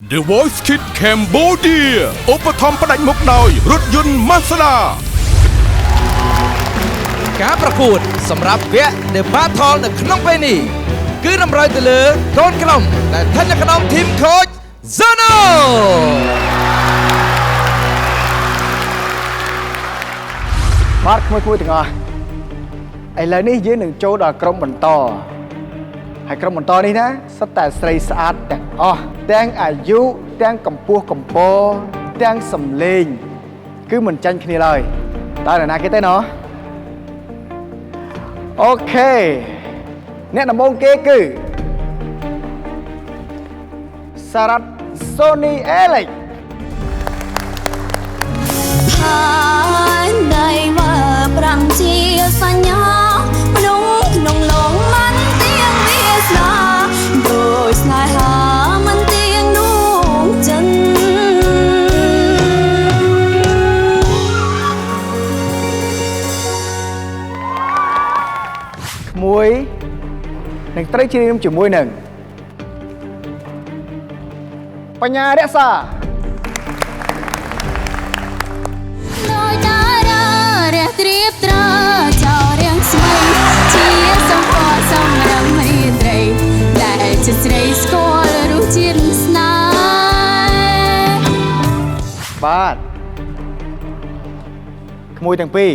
The Voice Kids Cambodia ឧបត្ថម្ភផ្ដាច់មុខដោយរថយន្ត Mazda ការប្រកួតសម្រាប់វគ្គ The Battle នៅក្នុងពេលនេះគឺតម្រូវទៅលើកូនក្រុមដែលស្ថិតនៅក្នុងធីម Coach Zono បាទក្មួយទាំងអស់ឥឡូវនេះយើងនឹងចូលដល់ក្រុមបន្តហើយក្រុមបន្តនេះណាសុទ្ធតែស្រីស្អាតទាំងអស់ទាំងអាយុទាំងកម្ពស់កម្ពស់ទាំងសម្លេងគឺមិនចាញ់គ្នាឡើយតើនរណាគេទេណោះអូខេអ្នកដំបូងគេគឺសារ៉ាត់សូនីអេលិចហើយได้ว่าប្រំជាសញ្ញាក្នុងឡងមិនទៀងវាស្នាដោយស្នេហាមិនទៀងនោះចិនក្មួយនឹងត្រូវច្រៀងជាមួយនឹងបញ្ញារក្សា ដោយតារារះត្រៀបត្រាចោលរៀងស្មីជាសម្ព័ន្ធសម្រឹងរីត្រីដែលជាស្រីស្គាល់រសជាតិស្នេហ៍បាទក្មួយទាំងពីរ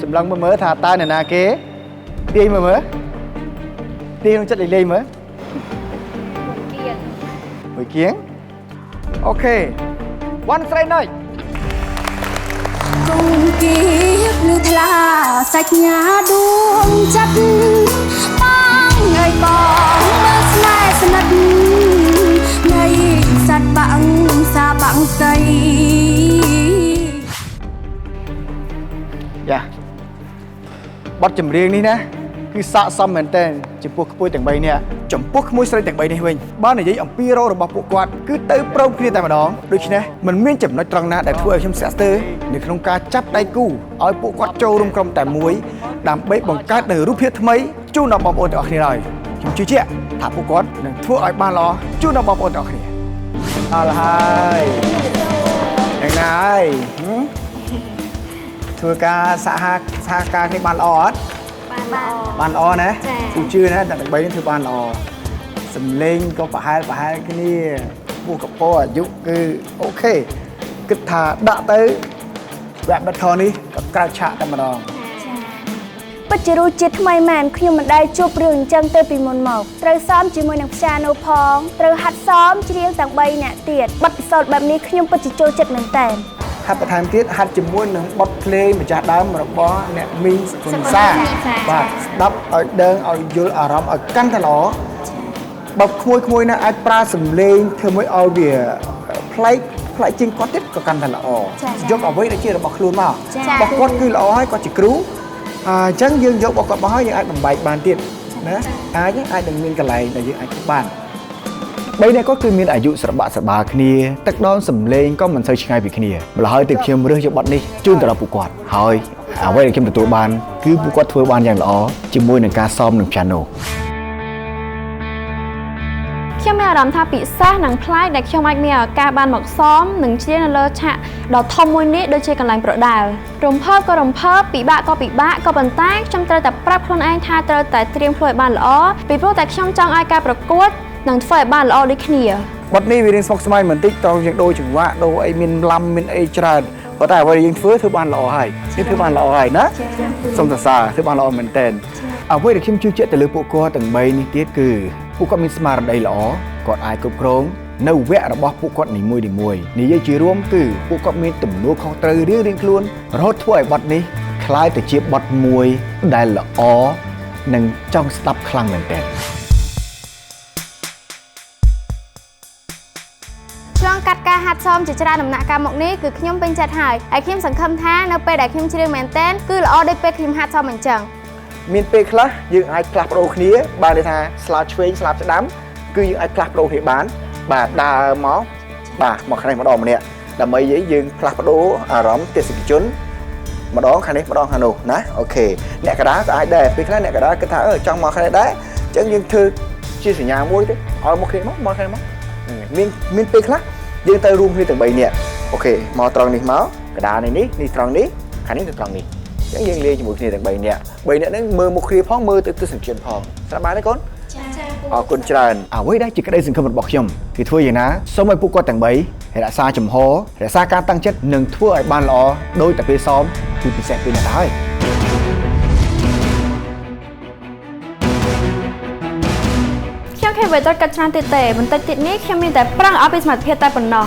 សម្លឹងមើលថាតើអ្នកណាគេទាញមើលទាញក្នុងចិត្តលេងមើលមួយគៀងអូខេវ៉ាន់ស្រីណុយ គង់គៀបលឺថ្លាសាច់ញាដួងចិត្តបងអើយបងមើលស្នេហ៍ស្និទ្ធនៃសត្វបាំងសាបាំងស្អី យ៉ាបទចម្រៀងនេះណាគឺស័ក្តិសមមែនតើចំពោះក្មួយទាំង3នាក់ចំពោះក្មួយស្រីទាំង3នេះវិញបើនិយាយអំពីរោរបស់ពួកគាត់គឺទៅព្រមគ្នាតែម្ដងដូច្នេះมันមានចំណុចត្រង់ណាដែលធ្វើឲ្យខ្ញុំស្ទាក់ស្ទើរនៅក្នុងការចាប់ដៃគូឲ្យពួកគាត់ចូលរួមក្រុមតែមួយដើម្បីបង្កើតនូវរូបភាពថ្មីជូនដល់បងប្អូនទាំងអស់គ្នាហើយខ្ញុំជឿជាក់ថាពួកគាត់នឹងធ្វើឲ្យបានល្អជូនដល់បងប្អូនទាំងអស់គ្នាអរហើយយ៉ាងណាហើយធ្វើការសហការគ្នាបានល្អអត់បានល្អណាខ្ញុំជឿណាតែ3នេះធ្វើបានល្អសំឡេងក៏ប្រហែលគ្នាពោះកពោអាយុគឺអូខេគិតថាដាក់ទៅវគ្គ Battle នេះក៏ក្រៅឆាកតែម្ដង ពិតជារសជាតិថ្មីមែនខ្ញុំមិនដែលជួបរឿងអញ្ចឹងទេពីមុនមកត្រូវซ้อมជាមួយនឹងព្យ៉ាណូផងត្រូវហាត់ซ้อมច្រៀងទាំង3នាក់ទៀតបទពិសោធន៍បែបនេះខ្ញុំពិតជាចូលចិត្តមែនតើ ហាត់បន្ថែមទៀតហាត់ជាមួយនឹងបទភ្លេងម្ចាស់ដើមរបស់អ្នកមីងសុគន្សាបាទស្ដាប់ឲ្យដឹងឲ្យយល់អារម្មណ៍ឲ្យកាន់តែល្អបើក្មួយណាអាចប្រើសំឡេងធ្វើមួយឲ្យវាប្លែកជាងគាត់ទៀតក៏កាន់តែល្អយកអ្វីដែលជារបស់ខ្លួនមករបស់គាត់គឺល្អហើយគាត់ជាគ្រូអញ្ចឹងយើងយករបស់គាត់មកហើយយើងអាចបំបែកបានទៀតណាអាចនឹងមានកន្លែងដែលយើងអាចធ្វើបាន3នាក់គាត់គឺមានអាយុស្របាក់ស្របាលគ្នាទឹកដមសំឡេងក៏មិនសូវឆ្ងាយពីគ្នាម្ល៉េះហើយទើបខ្ញុំរើសយកបទនេះជូនទៅដល់ពួកគាត់ហើយអ្វីដែលខ្ញុំទទួលបានគឺពួកគាត់ធ្វើបានយ៉ាងល្អជាមួយនឹងការซ้อมនឹងព្យ៉ាណូ ខ្ញុំមានអារម្មណ៍ថាពិសេសនិងប្លែកដែលខ្ញុំអាចមានឱកាសបានមកซ้อมនិងច្រៀងនៅលើឆាកដ៏ធំមួយនេះដូចជាកន្លែងប្រដាល់រំភើបក៏រំភើបពិបាកក៏ពិបាកក៏ប៉ុន្តែខ្ញុំត្រូវតែប្រាប់ខ្លួនឯងថាត្រូវតែត្រៀមខ្លួនឲ្យបានល្អពីព្រោះតែខ្ញុំចង់ឲ្យការប្រកួតនឹងធ្វើឲ្យបានល្អដូចគ្នា បទនេះវារៀងស្មុគស្មាញបន្តិចតោះយើងដូរចង្វាក់ដូរអីមានឡំមានអីច្រើនប៉ុន្តែអ្វីដែលយើងធ្វើបានល្អហើយយើងធ្វើបានល្អហើយណាសូមសរសើរធ្វើបានល្អមែនតើអ្វីដែលខ្ញុំជឿជាក់ទៅលើពួកគាត់ទាំង3នេះទៀតគឺពួកគាត់មានស្មារតីល្អគាត់អាចគ្រប់គ្រងនៅវគ្គរបស់ពួកគាត់នីមួយនិយាយជារួមគឺពួកគាត់មានទំនួលខុសត្រូវរៀងខ្លួនរហូតធ្វើឲ្យបទនេះคล้ายទៅជាបទមួយដែលល្អនិងចង់ស្ដាប់ខ្លាំងមែនតើ ឆ្លងកាត់ការហាត់ซ้อมជាច្រើនដំណាក់កាលមកនេះគឺខ្ញុំពេញចិត្តហើយខ្ញុំសង្ឃឹមថានៅពេលដែលខ្ញុំច្រៀងមែនតើគឺល្អដូចពេលខ្ញុំហាត់ซ้อมអញ្ចឹង មានពេលខ្លះយើងអាចផ្លាស់ប្ដូរគ្នាបានន័យថាស្លាប់ឆ្វេងស្លាប់ស្ដាំគឺយើងអាចផ្លាស់ប្ដូរគ្នាបានបាទដើរមកបាទមកខាងនេះម្ដងម្នាក់ដើម្បីយើងផ្លាស់ប្ដូរអារម្មណ៍ទេសនិកជនម្ដងខាងនេះម្ដងខាងនោះណាអូខេអ្នកកណ្ដាលក៏អាចដែរពេលខ្លះអ្នកកណ្ដាលគិតថាចង់មកខាងនេះដែរអញ្ចឹងយើងធ្វើជាសញ្ញាមួយទេឲ្យមកគ្នាមកខាងនេះមក មានពេលខ្លះយើងទៅរួមគ្នាទាំង3នាក់អូខេមកត្រង់នេះមកកដានេះនេះត្រង់នេះខាងនេះទៅត្រង់នេះអញ្ចឹងយើងលេងជាមួយគ្នាទាំង3នាក់ហ្នឹងមើលមុខគ្នាផងមើលទៅទស្សនិកជនផងស្រាប់បានទេកូនអរគុណច្រើនអ្វីដែលជាក្តីសង្ឃឹមរបស់ខ្ញុំគឺធ្វើយ៉ាងណាសូមឲ្យពួកគាត់ទាំង3រក្សាចំហរក្សាការតាំងចិត្តនិងធ្វើឲ្យបានល្អដោយតែពេលសមគឺពិសេសពេលណាស់ហើយខ្ញុំឃើញវាទៅកាត់ច្រើនទៀតទេបន្តិចទៀតនេះខ្ញុំមានតែប្រឹងអស់ពីសមត្ថភាពតែប៉ុណ្ណោះ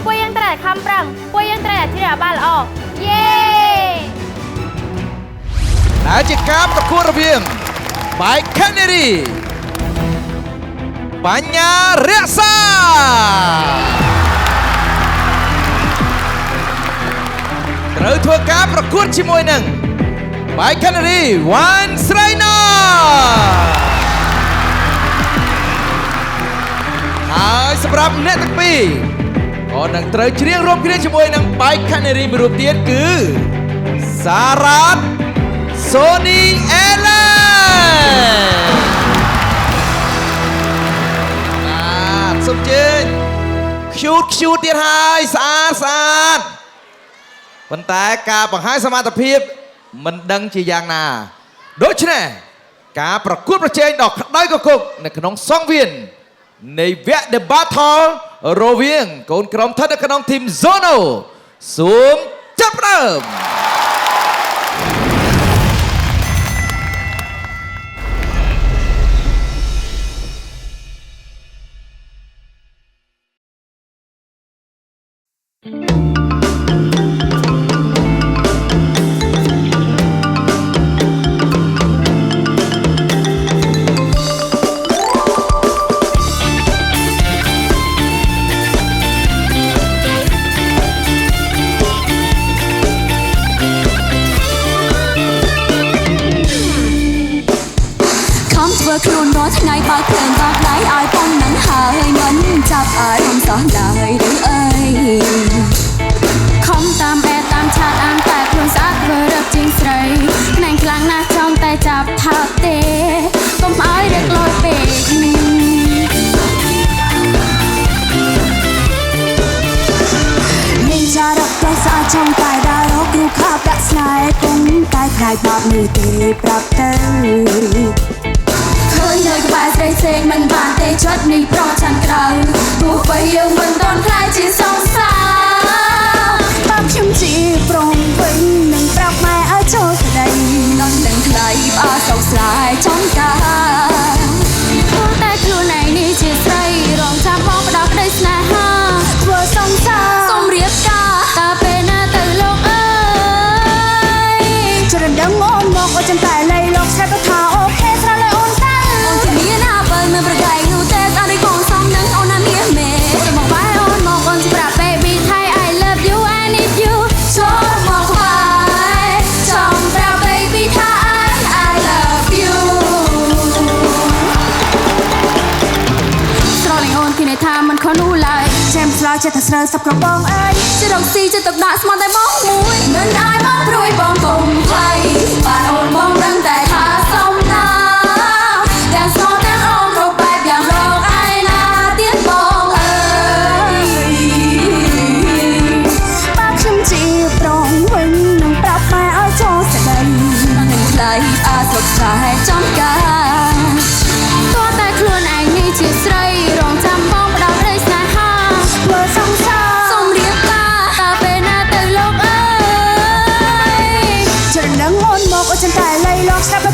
ពួកយើងត្រូវតែខំប្រឹងពួកយើងត្រូវតែជ្រើសឲ្យបានល្អយេដែលជាការប្រកួតរវាង Bike Canary បញ្ញារក្សាត្រូវធ្វើការប្រកួតជាមួយនឹង Bike Canary វ៉ាន់ស្រីណាហើយសម្រាប់អ្នកទាំងពីរក៏នឹងត្រូវច្រៀងរួមគ្នាជាមួយនឹង Bike Canary មួយរូបទៀតគឺសារ៉ាត Sony Ellen សុំជើញ cute ទៀតហើយស្អាតប៉ុន្តែការបង្ហាញសមត្ថភាពមិនដឹងជាយ៉ាងណាដូច្នេះការប្រកួតប្រជែងដ៏ក្តៅគគុកនៅក្នុងសង្វៀននៃវគ្គ The Battle រវាងកូនក្រុមស្ថិតនៅក្នុងធីម Zono សូមចាប់ផ្ដើមខ្លួនរាល់ថ្ងៃបើឃើញបាក់ដៃឲ្យប៉ុណ្ណឹងហើយមិនចាប់អារម្មណ៍សោះឡើយឬអីខំតាមតាមឆាតអានតែខ្លួនស្អាតធ្វើរឹកជាងស្រីណែងខ្លាំងណាស់ចង់តែចាប់ថើបទេកុំឲ្យរឹកលយពេកមានចារកតែស្អាតចង់តែដើររកគ្រូខាប់ដាក់ស្នេហ៍គង់តែខ្លាចបាបនេះទេប្រាប់ទៅឃើញនៅក្បែរស្រីផ្សេងមិនបានទេចិត្តនេះប្រចាំក្រៅទោះបីយើងមិនទាន់ខ្លាចជាសង្សារបើខ្ញុំជាប្រុងវិញនឹងប្រាប់ម៉ែឲ្យចូលស្ដីនឹងថ្លៃផ្អើសោកស្ដាយចំការតែខ្លួនឯងនេះជាស្រីរងចាំមកផ្ដោតក្តីស្នេហាធ្វើសង្សារសូមរៀបការតើពេលណាទៅលោកអើយចរដឹងអូនមកអូនចាំតែលៃលោកស្រាប់ទៅថាអូខេស្រាលើអូនតាអូនជាមានណាបើមិនប្រកែកនោះទេអត់ដូចកូនសំនឹងអូនណាមានមេចាំមកបាយអូនមកអូនជាប្រាប់ baby Thai I love you I need you ចូលមកបាយចំប្រាប់ baby Thai I love you ស្រលាញ់អូនគឺថាមិនខុសនោះឡើយចាំស្លាចិត្តតែស្រើសັບក្របងអើយជារកស៊ីចិត្តទឹកដាក់ស្មន់តែមកមួយមិនឲ្យមកព្រួយបងកុំថ្លៃបានអូនមកដឹងតែថាសុំណាទាំងស្មន់ទាំងអូនគ្រប់បែបយ៉ាងរកឯណាទៀតបងអើយបើខ្ញុំជាប្រុងវិញនឹងប្រាប់ម៉ែឲ្យចូលស្ដីនឹងថ្លៃអាសុខតែចំការទោះតែខ្លួនឯងនេះជាស្រីរងចាំបងផ្ដោតក្តីស្នេហាធ្វើសង្សារសូមរៀបការតើពេលណាទៅលោកអើយចរដឹងអូនមកអូនចាំតែលៃលោកស្ដាប់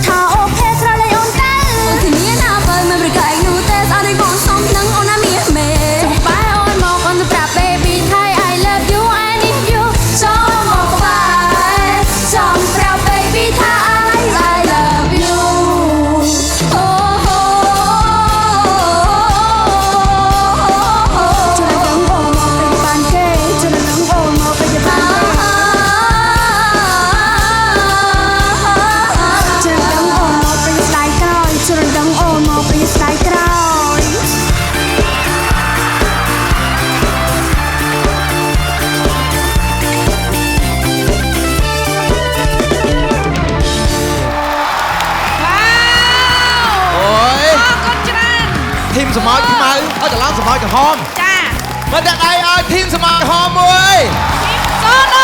มสมอยขึ้นมาเอาจะล้างสมอยกับหอม จ้า มาจากไอ้เอาทีมสมอยหอมเว้ย โซโน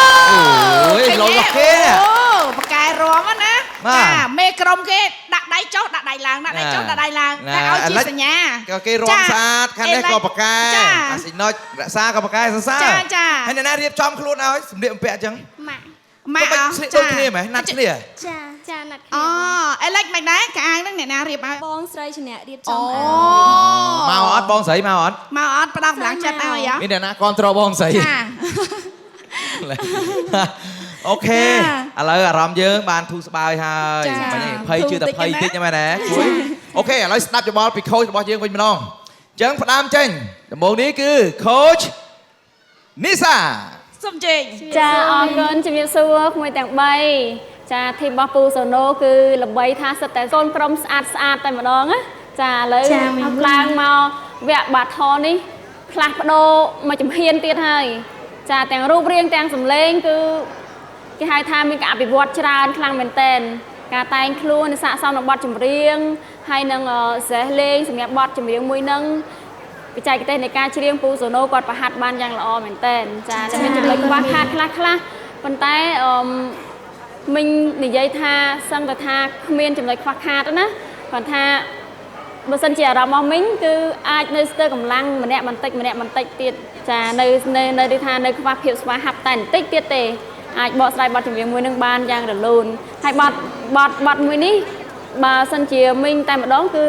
โอ้ยลอยดอกเก้เนี่ย โอ้ปากกายรวมนะ มา จ้าเมกรมเกดักได้โจ๊กดักได้ลางดักได้โจ๊กดักได้ลางแต่เอาชีสัญญา ก็เกรอมซาดคันได้กอปากกา จ้า สิน้อยซากอปากกาซา จ้าจ้า ให้นาเรียบจอมครูนเอาสมเด็จแปะจัง ម៉ាក់ มา ก็ไป เอา โด จ้าน គ្នាไหมนัดគ្នា ចាចាណាត់គ្នា อ๋อไอ้เล็กแม็กได้กអាងនឹងអ្នកណារៀបឲ្យ បងស្រីឈ្នះរៀបចំ អូ ឲ្យ មកអត់បងស្រីមកអត់ មកអត់ផ្ដោតកម្លាំងចិត្តឲ្យហ៎ មានអ្នកណាគ្រប់គ្រងបងស្រី ចា អូខេ ចា ឥឡូវអារម្មណ៍យើងបានធូរស្បើយហើយ ចា មិញនេះភ័យជឿតែ ធូរ ភ័យ តិ តិ ច ច ណា មែនទេជួយអូខេឥឡូវស្ដាប់យោបល់ពីខូចរបស់យើងវិញម្ដងអញ្ចឹងផ្ដើមចេញដំបូងនេះគឺខូចនីសា សុំជេង ចាអរគុណជំរាបសួរក្មួយទាំង3ចាធីមរបស់ពូសូណូគឺល្បីថាសិតតែកូនក្រុមស្អាតតែម្ដងណាចាឥឡូវឡើងមកវគ្គបាថនេះផ្លាស់ប្ដូរមកជំហានទៀតហើយចាទាំងរូបរាងទាំងសម្លេងគឺគេហៅថាមានការអភិវឌ្ឍច្រើនខ្លាំងមែនទែនការតែងខ្លួននិងស័ក្តិសមនឹងបទចម្រៀងហើយនឹងសេះលេងសម្រាប់បទចម្រៀងមួយនឹងបច្ចេកទេសនៃការច្រៀងពូសូណូគាត់ប្រហាត់បានយ៉ាងល្អមែនទែនចាតែមានចំណុចខ្វះខាតខ្លះប៉ុន្តែមិញនិយាយថាសឹងតែថាគ្មានចំណុចខ្វះខាតណាគាត់ថាបើសិនជាអារម្មណ៍របស់មិញគឺអាចនៅស្ទើរកម្លាំងម្នាក់បន្តិចទៀតចានៅទីថានៅខ្វះភាពស្វាហាប់តែបន្តិចទៀតទេអាចបកស្រាយបទចម្រៀងមួយនឹងបានយ៉ាងរលូនហើយបទមួយនេះបើសិនជាមិញតែម្ដងគឺ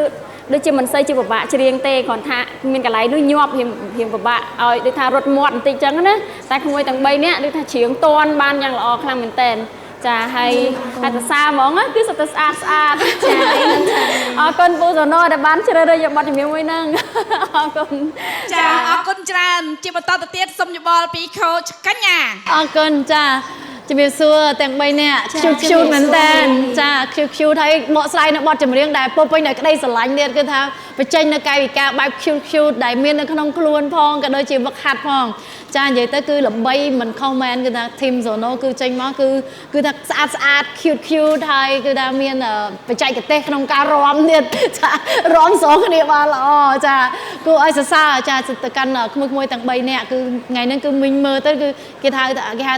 ដូចជាមិនសូវជាពិបាកច្រៀងទេគ្រាន់ថាមានកន្លែងនោះញាប់រៀងពិបាកឲ្យដូចថារត់មាត់បន្តិចចឹងណាតែក្មួយទាំង3នាក់ដូចថាច្រៀងតន់បានយ៉ាងល្អខ្លាំងមែនតើចាហើយអត្តសាហ្មងគឺសុទ្ធតែស្អាតចាអរគុណពូសូណូដែលបានជ្រើសរើសយកបទចម្រៀងមួយហ្នឹងអរគុណ ចាអរគុណច្រើនជាបន្តទៅទៀតសូមយោបល់ពីខូចកញ្ញា អរគុណចាជំរាបសួរទាំង3នាក់ខ្ជូតមែនតើចាខ្ជូតហើយបកស្រាយនៅបទចម្រៀងដែលពោពេញដោយក្តីស្រឡាញ់ទៀតគឺថាបញ្ចេញនៅកាយវិការបែបខ្ជូតដែលមាននៅក្នុងខ្លួនផងក៏ដូចជាវឹកហាត់ផងចានិយាយទៅគឺល្បីមិនខុសមែនគឺថា team Zono គឺចេញមកគឺថាស្អាត cute ហើយគឺថាមានបច្ចេកទេសក្នុងការរាំទៀតចារាំសងគ្នាបានល្អចាគួរឲ្យសរសើរចាទៅកាន់ក្មួយទាំង3នាក់គឺថ្ងៃហ្នឹងគឺមិញមើលទៅគឺគេហៅ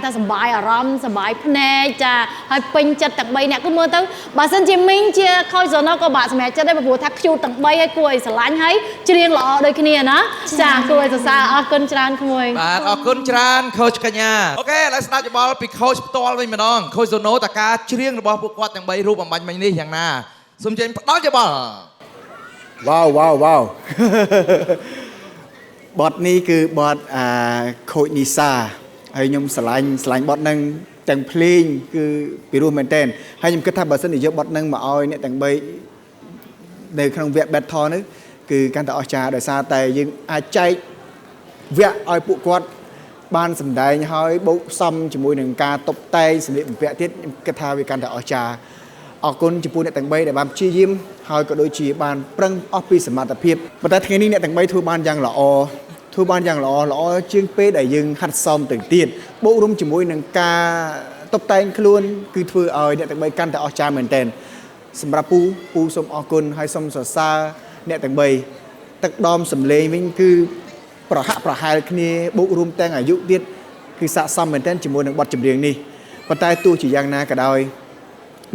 ថាសប្បាយអារម្មណ៍សប្បាយភ្នែកចាហើយពេញចិត្តទាំង3នាក់គឺមើលទៅបើសិនជាមិញជាខូច Zono ក៏បាក់សម្រាប់ចិត្តដែរព្រោះថា cute ទាំង3ហើយគួរឲ្យស្រឡាញ់ហើយច្រៀងល្អដូចគ្នាណាចាគួរឲ្យសរសើរអរគុណច្រើនក្មួយ បាទអរគុណច្រើនខូចកញ្ញាអូខេឥឡូវស្ដាប់យោបល់ពីខូចផ្ទាល់វិញម្ដងខូចសូណូតើការច្រៀងរបស់ពួកគាត់ទាំង3រូបអំបញ្ញមិញនេះយ៉ាងណាសូមចេញផ្ដល់យោបល់ វ៉ាវ បទនេះគឺបទខូចនីសាហើយខ្ញុំស្រឡាញ់បទហ្នឹងទាំងភ្លេងគឺពីរោះមែនតើហើយខ្ញុំគិតថាបើសិនជាយកបទហ្នឹងមកឲ្យអ្នកទាំង3នៅក្នុងវគ្គ battle នេះគឺកាន់តែអស្ចារ្យដោយសារតែយើងអាចចែកវគ្គឲ្យពួកគាត់បានសម្ដែងហើយបូកផ្សំជាមួយនឹងការតុបតែងសម្លៀកបំពាក់ទៀតខ្ញុំគិតថាវាកាន់តែអស្ចារ្យអរគុណចំពោះអ្នកទាំង3ដែលបានព្យាយាមហើយក៏ដូចជាបានប្រឹងអស់ពីសមត្ថភាពប៉ុន្តែថ្ងៃនេះអ្នកទាំង3ធ្វើបានយ៉ាងល្អជាងពេលដែលយើងហាត់សមទៅទៀតបូករួមជាមួយនឹងការតុបតែងខ្លួនគឺធ្វើឲ្យអ្នកទាំង3កាន់តែអស្ចារ្យមែនទែនសម្រាប់ពូសូមអរគុណហើយសូមសរសើរអ្នកទាំង3ទឹកដមសម្លេងវិញគឺប្រហាក់ប្រហែលគ្នាបូករួមទាំងអាយុទៀតគឺស័ក្តិសមមែនទែនជាមួយនឹងបទចម្រៀងនេះប៉ុន្តែទោះជាយ៉ាងណាក៏ដោយ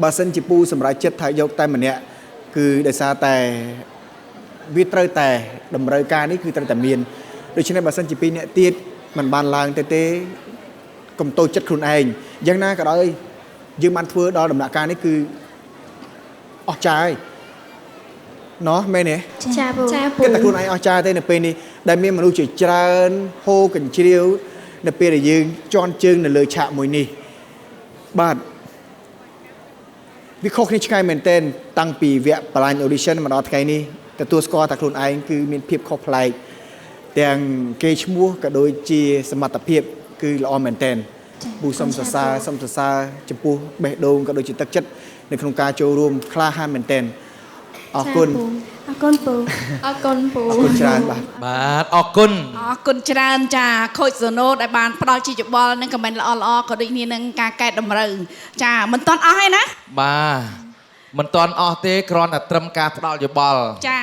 បើសិនជាពូសម្រាប់ចិត្តថាយកតែម្នាក់គឺដោយសារតែវាត្រូវតែតម្រូវការនេះគឺត្រូវតែមានដូច្នេះបើសិនជា2នាក់ទៀតมันបានឡើងទៅទេកុំតូចចិត្តខ្លួនឯងយ៉ាងណាក៏ដោយយើងបានធ្វើដល់ដំណាក់កាលនេះគឺអស្ចារ្យណោះមែនទេ ចាពូ គិតតែខ្លួនឯងអស្ចារ្យទេនៅពេលនេះដែលមានមនុស្សជាច្រើនហូរកញ្ជ្រៀវនៅពេលដែលយើងជន់ជើងនៅលើឆាកមួយនេះបាទវាខុសគ្នាឆ្ងាយមែនទែនតាំងពីវគ្គបលាញ់ audition មកដល់ថ្ងៃនេះទទួលស្គាល់តែខ្លួនឯងគឺមានភាពខុសប្លែកទាំងគេឈ្មោះក៏ដូចជាសមត្ថភាពគឺល្អមែនទែនពូសូមសរសើរចំពោះបេះដូងក៏ដូចជាទឹកចិត្តនៅក្នុងការចូលរួមក្លាហានមែនទែនអរគុណ អរគុណពូ អរគុណពូ អរគុណច្រើនបាទ បាទអរគុណ អរគុណច្រើនចាខូចសូណូដែលបានផ្ដល់ជាយោបល់និងខមមិនល្អក៏ដូចគ្នានឹងការកែតម្រូវចាមិនទាន់អស់ទេណា បាទមិនទាន់អស់ទេគ្រាន់តែត្រឹមការផ្ដល់យោបល់ ចា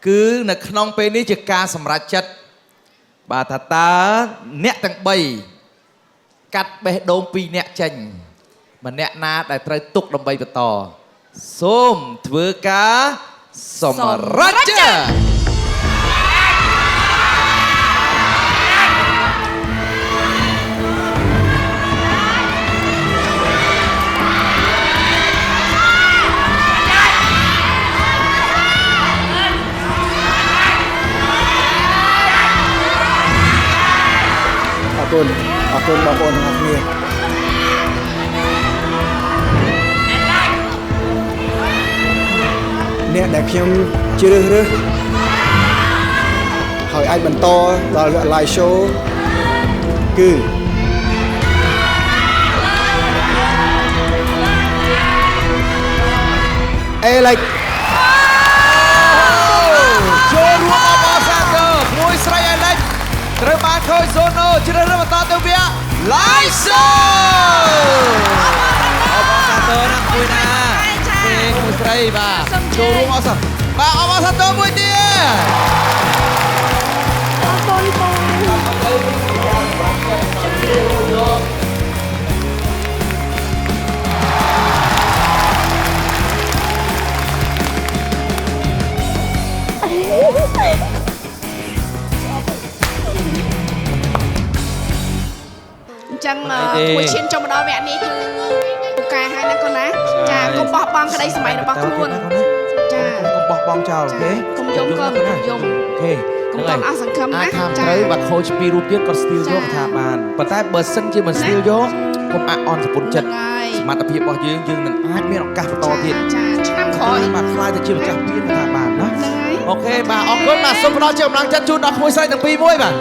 គឺនៅក្នុងពេលនេះជាការសម្រេចចិត្តបាទថាតើអ្នកទាំង3កាត់បេះដូង2អ្នកចេញម្នាក់ណាដែលត្រូវទុកដើម្បីបន្តសូមធ្វើការសម្រេចចិត្តអរគុណបងប្អូនទាំងអស់គ្នាអ្នកដែលខ្ញុំជ្រើសរើសហើយអាចបន្តដល់វគ្គ live show គឺអេឡិចចូលរួមអបអរសាទរក្មួយស្រីអេឡិចត្រូវបានខូចសូណូជ្រើសរើសបន្តទៅវគ្គ live show អបអរសាទរណាក្មួយណាទេក្មួយស្រីបាទចូលរួមអបអរសាទរបាទអបអរសាទរមួយទៀតអរគុណបងអញ្ចឹងមួយឈានចូលមកដល់វគ្គនេះគឺពូកែហើយណាកូនណាចាកុំបោះបង់ក្តីសម័យរបស់ខ្លួនចាកុំបោះបង់ចោលអូខេកុំយំកូនយំអូខេកុំតន់អស់សង្ឃឹមណាចាត្រូវបើខូចពីររូបទៀតក៏ស្ទីលយកថាបានប៉ុន្តែបើសិនជាមិនស្ទីលយកកុំអាក់អន់សពុនចិត្តសមត្ថភាពរបស់យើងនឹងអាចមានឱកាសបន្តទៀតចាឆ្នាំក្រោយបាទខ្លាយទៅជាម្ចាស់ទៀតថាបានណាអូខេបាទអរគុណបាទសូមផ្ដល់ជាកម្លាំងចិត្តជូនដល់ក្មួយស្រីទាំងពីរមួយបាទ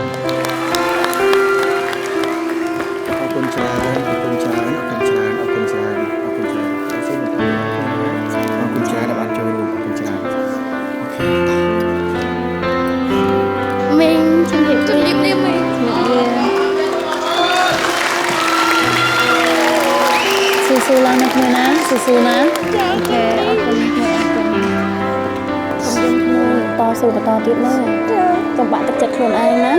អរគុណច្រើនអរគុណច្រើនអរគុណច្រើនអរគុណច្រើនអរគុណច្រើនអរគុណច្រើនដែលបានចូលរួមអរគុណច្រើនអូខេមីងជំរាបលាមីងស៊ូស៊ូឡើងណាគ្នាណាស៊ូណាអូខេអរគុណគ្នាអរគុណខ្ញុំយើងគ្នាតស៊ូបន្តទៀតមើលកុំបាក់ទឹកចិត្តខ្លួនឯងណា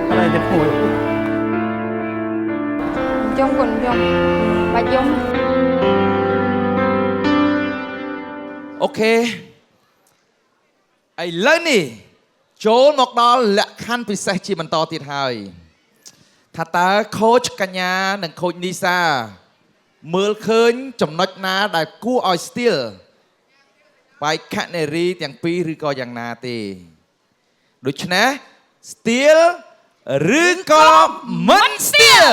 อะไรจะพูดយំកូនយំបាច់យំអូខេឥឡូវនេះចូលមកដល់លក្ខខណ្ឌពិសេសជាបន្តទៀតហើយថាតើខូចកញ្ញានិងខូចនីសាមើលឃើញចំណុចណាដែលគួរឲ្យស្ទីលបែកខនារីទាំងពីរឬក៏យ៉ាងណាទេដូច្នេះស្ទីលឬក៏មិនស្ទៀល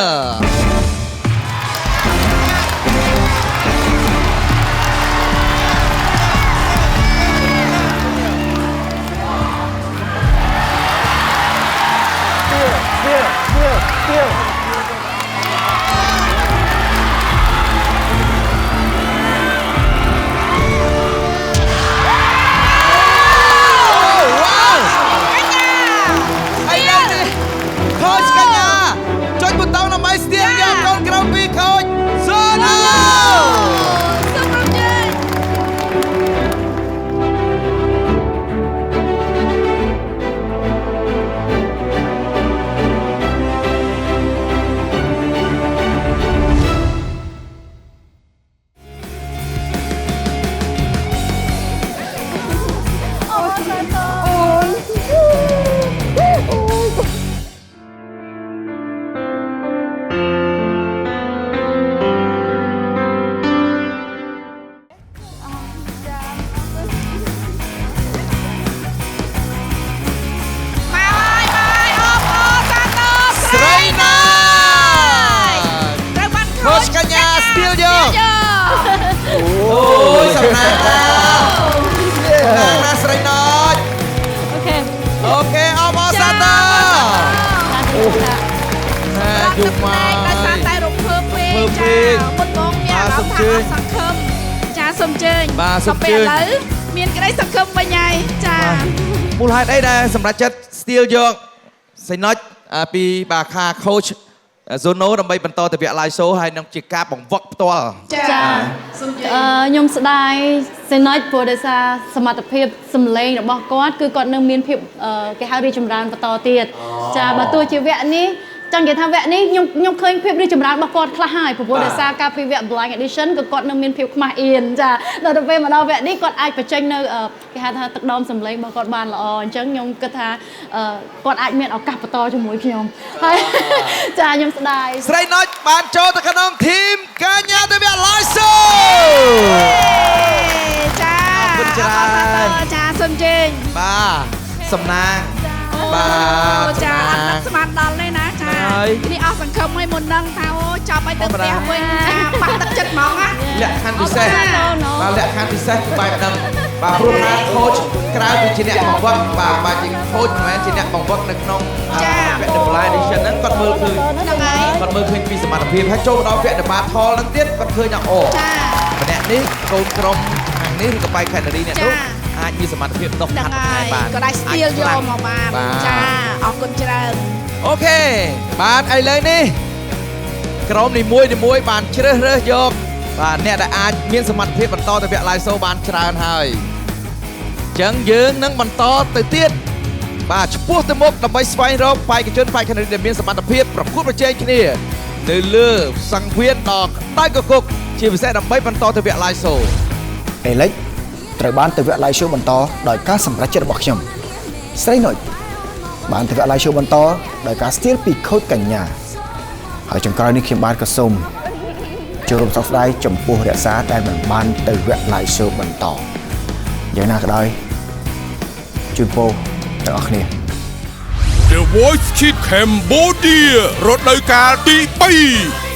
ទឹកភ្នែកដោយសារតែរំភើបពេកចាមុនមកមានអារម្មណ៍ថាអត់សង្ឃឹមចាសូមអញ្ជើញសូមអញ្ជើញឥឡូវមានក្តីសង្ឃឹមវិញហើយចាមូលហេតុអីដែលសម្រាប់ចិត្តស្ទៀលយកសៃណុចពីបាខាខូច Zono ដើម្បីបន្តទៅវគ្គ live show ហើយនឹងជាការបង្វឹកផ្ទាល់ ចាខ្ញុំស្ដាយសេណិចព្រោះដោយសារសមត្ថភាពសម្លេងរបស់គាត់គឺគាត់នៅមានភាពគេហៅរីចម្រើនបន្តទៀតចាបើទោះជាវគ្គនេះចង់និយាយថាវគ្គនេះខ្ញុំឃើញភាពរីចម្រើនរបស់គាត់ខ្លះហើយព្រោះដោយសារការពីវគ្គ blind edition ក៏គាត់នៅមានភាពខ្មាស់អៀនចាដល់ទៅពេលមកដល់វគ្គនេះគាត់អាចបញ្ចេញនៅគេហៅថាទឹកដមសម្លេងរបស់គាត់បានល្អអញ្ចឹងខ្ញុំគិតថាគាត់អាចមានឱកាសបន្តជាមួយខ្ញុំហើយចាខ្ញុំស្ដាយស្រីណុចបានចូលទៅក្នុងធីមកញ្ញាទៅវគ្គ live show ចាអរគុណច្រើនចាសូមជើញបាទសំណាងបាទចាអត់ស្មានដល់ទេណាចានេះអស់សង្ឃឹមឲ្យមុននឹងថាអូចាប់ឲ្យទៅផ្ទះវិញចាបាក់ទឹកចិត្តហ្មងណាលក្ខខណ្ឌពិសេសបាទលក្ខខណ្ឌពិសេសគឺបែបហ្នឹងបាទព្រោះថា coach ក្រៅពីជាអ្នកបង្វឹកបាទជា coach មិនមែនជាអ្នកបង្វឹកនៅក្នុងវគ្គ Double Edition ហ្នឹងគាត់មើលឃើញគាត់មើលឃើញពីសមត្ថភាពហើយចូលដល់វគ្គ Debate Hall ហ្នឹងទៀតគាត់ឃើញថាអូម្នាក់នេះកូនក្រុមខាងនេះឬក៏បែក Canary អ្នកនោះអាចមានសមត្ថភាពដុសខាត់បានក៏ได้ skill យកមកបានចាអរគុណច្រើនអូខេបាទឥឡូវនេះក្រុមនីមួយបានជ្រើសរើសយកបាទអ្នកដែលអាចមានសមត្ថភាពបន្តទៅវគ្គ live show បានច្រើនហើយអញ្ចឹងយើងនឹងបន្តទៅទៀតបាទឆ្ពោះទៅមុខដើម្បីស្វែងរកបេក្ខជនបេក្ខនារីដែលមានសមត្ថភាពប្រកួតប្រជែងគ្នានៅលើសង្វៀនដ៏ក្តៅគគុកជាពិសេសដើម្បីបន្តទៅវគ្គ live show អេលិចត្រូវបានទៅវគ្គ live show បន្តដោយការសម្រេចចិត្តរបស់ខ្ញុំស្រីណុចបានទៅវគ្គ live show បន្តដោយការស្ទាលពីខូចកញ្ញាហើយចុងក្រោយនេះខ្ញុំបានក៏សូមចូលរួមសោកស្ដាយចំពោះរក្សាដែលមិនបានទៅវគ្គ live show បន្តយ៉ាងណាក៏ដោយជូនពរដល់អ្នកគ្នា The Voice Kids Cambodia រដូវកាលទី2